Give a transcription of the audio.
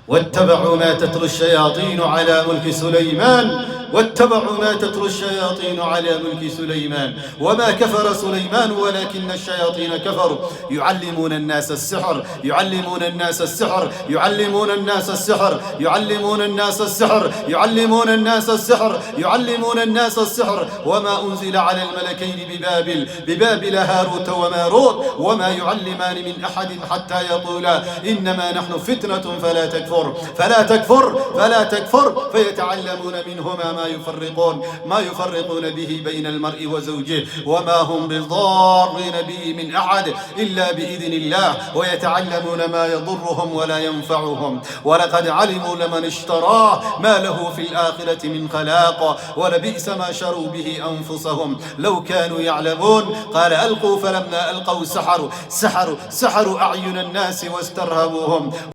واتبعوا ما تتلو الشياطين على ملك سليمان واتبعوا ما تتلو الشياطين على ملك سليمان وما كفر سليمان ولكن الشياطين كفروا يعلمون الناس السحر يعلمون الناس السحر يعلمون الناس السحر يعلمون الناس السحر يعلمون الناس السحر يعلمون الناس السحر وما أنزل على الملكين ببابل هاروت وماروت وما يعلمان من أحد حتى يقولا إنما نحن فتنة فلا تكفر فيتعلمون منهما ما يفرقون به بين المرء وزوجه وما هم بضارين به من أحد إلا بإذن الله ويتعلمون ما يضرهم ولا ينفعهم ولقد علموا لمن اشتراه ما له في الآخرة من خلاق ولبئس ما شروا به أنفسهم لو كانوا يعلمون قال ألقوا فلما ألقوا سحروا أعين الناس واسترهبوهم